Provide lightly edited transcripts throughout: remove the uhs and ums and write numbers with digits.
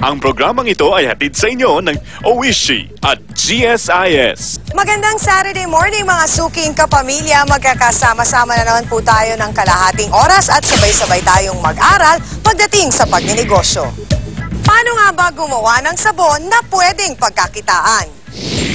Ang programang ito ay hatid sa inyo ng Oishi at GSIS. Magandang Saturday morning mga suking kapamilya. Magkakasama-sama na naman po tayo ng kalahating oras at sabay-sabay tayong mag-aral pagdating sa pagninegosyo. Paano nga ba gumawa ng sabon na pwedeng pagkakitaan?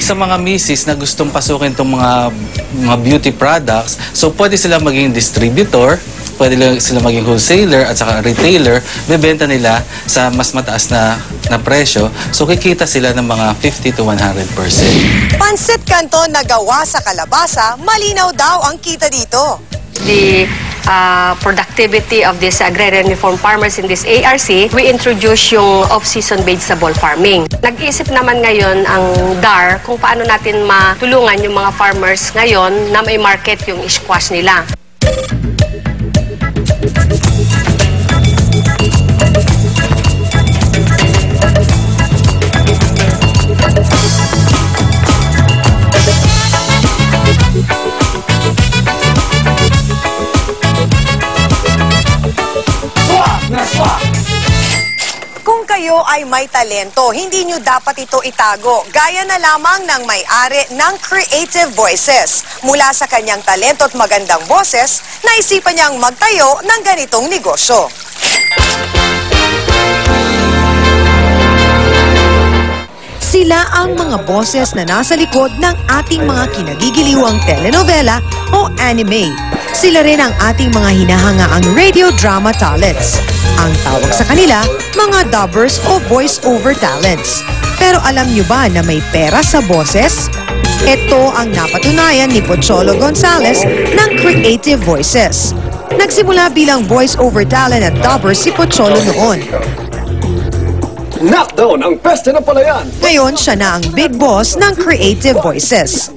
Sa mga misis na gustong pasukin itong mga beauty products, so pwede sila maging distributor, pwede sila maging wholesaler at saka retailer, bebenta nila sa mas mataas na presyo. So kikita sila ng mga 50 to 100%. Pansit Canton na gawa sa kalabasa, malinaw daw ang kita dito. The productivity of these agrarian reform farmers in this ARC, we introduce yung off-season vegetable farming. Nag-isip naman ngayon ang DAR kung paano natin matulungan yung mga farmers ngayon na may market yung squash nila. Kung kayo ay may talento, hindi nyo dapat ito itago. Gaya na lamang ng may-ari ng Creative Voices. Mula sa kanyang talento at magandang boses, naisipan niyang magtayo ng ganitong negosyo. Sila ang mga boses na nasa likod ng ating mga kinagigiliwang telenovela o anime. Sila rin ang ating mga hinahangaang radio drama talents. Ang tawag sa kanila, mga dubbers o voice-over talents. Pero alam nyo ba na may pera sa boses? Ito ang napatunayan ni Pocholo Gonzales ng Creative Voices. Nagsimula bilang voice-over talent at dubber si Pocholo noon. Knockdown ang peste ng palayan! Ngayon, siya na ang big boss ng Creative Voices.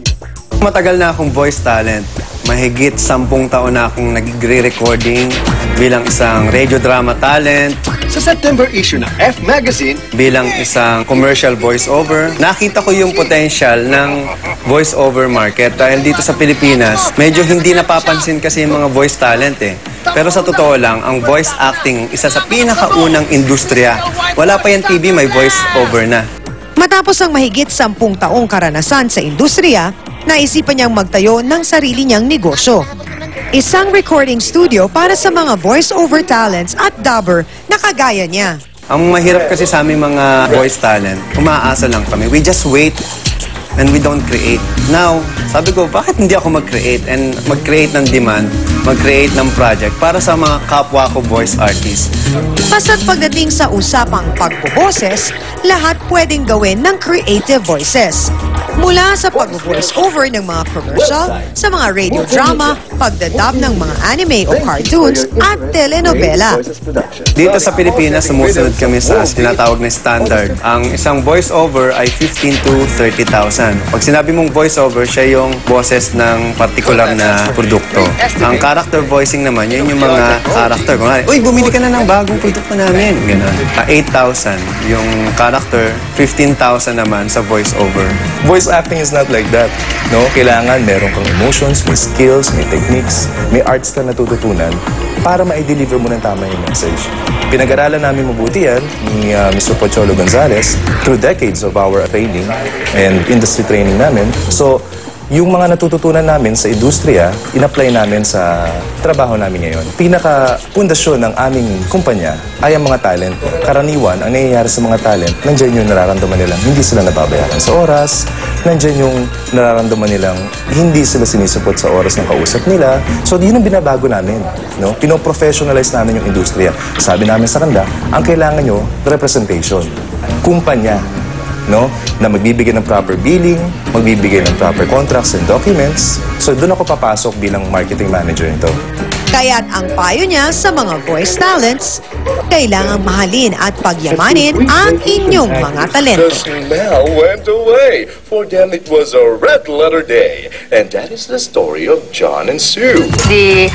Matagal na akong voice talent. Mahigit 10 taon na akong nag-recording bilang isang radio drama talent. Sa September issue ng F Magazine, Bilang isang commercial voice-over. Nakita ko yung potential ng voice-over market dahil dito sa Pilipinas, medyo hindi napapansin kasi yung mga voice talent eh. Pero sa totoo lang, ang voice acting, isa sa pinakaunang industriya. Wala pa yan TV, may voice-over na. Matapos ang mahigit 10 taong karanasan sa industriya, naisipan niyang magtayo ng sarili niyang negosyo. Isang recording studio para sa mga voice-over talents at dubber na kagaya niya. Ang mahirap kasi sa aming mga voice talent, umaasa lang kami. We just wait and we don't create. Now, sabi ko, bakit hindi ako mag-create and mag-create ng demand, mag-create ng project para sa mga kapwa ko voice artists. Basta't pagdating sa usapang pagboboses, lahat pwedeng gawin ng Creative Voices. Mula sa pag-voice over ng mga commercial, sa mga radio drama, pagdadub ng mga anime o cartoons, at telenovela. Dito sa Pilipinas, sumusunod kami sa tinatawag na standard. Ang isang voice-over ay 15 to 30,000. Pag sinabi mong voice-over, siya yung boses ng particular na produkto. Ang character voicing naman, yun yung mga character. Kung uy, bumili ka na ng bagong produkto namin. Ganun. 8,000 yung character, 15,000 naman sa voice-over. Voice acting is not like that. No? Kailangan meron kang emotions, may skills, may techniques, may arts ka natututunan para ma-deliver mo ng tama yung message. Pinag-aralan namin mabuti yan ni Mr. Pocholo Gonzales through decades of our training and industry training namin. So, yung mga natututunan namin sa industriya, in-apply namin sa trabaho namin ngayon. Pinaka-pundasyon ng aming kumpanya ay ang mga talent. Karaniwan, ang nangyayari sa mga talent, nandiyan yung nararamdaman nilang hindi sila nababayaran sa oras, nandiyan yung nararamdaman nilang hindi sila sinisupot sa oras ng kausap nila. So, yun ang binabago namin. No? Pino-professionalize namin yung industriya. Sabi namin sa kanila, ang kailangan nyo, representation. Kumpanya. No? Na magbibigay ng proper billing, magbibigay ng proper contracts and documents. So doon ako papasok bilang marketing manager nito. Kaya't ang payo niya sa mga voice talents, kailangang mahalin at pagyamanin ang inyong mga talento. The smell went away. For them, it was a red letter day. And that is the story of John and Sue. The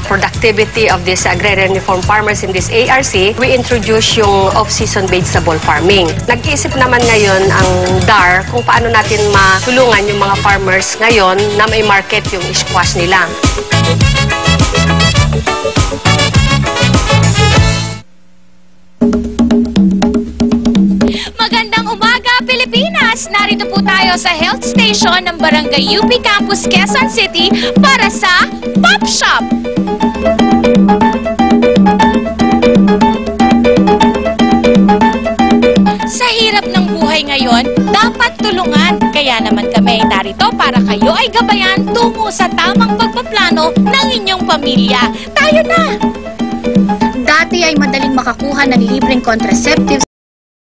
productivity of these agrarian reform farmers in this ARC, we introduce yung off-season vegetable farming. Nag-isip naman ngayon ang DAR kung paano natin matulungan yung mga farmers ngayon na may market yung squash nila. Magandang umaga, Pilipinas! Narito po tayo sa health station ng Barangay UP Campus, Quezon City para sa Pop Shop! Sa hirap ng buhay ngayon, dapat tulungan. Kaya naman kami narito para kayo ay gabayan tungo sa tamang pagpaplano ng inyong pamilya. Tayo na! Dati ay madaling makakuha ng libreng contraceptives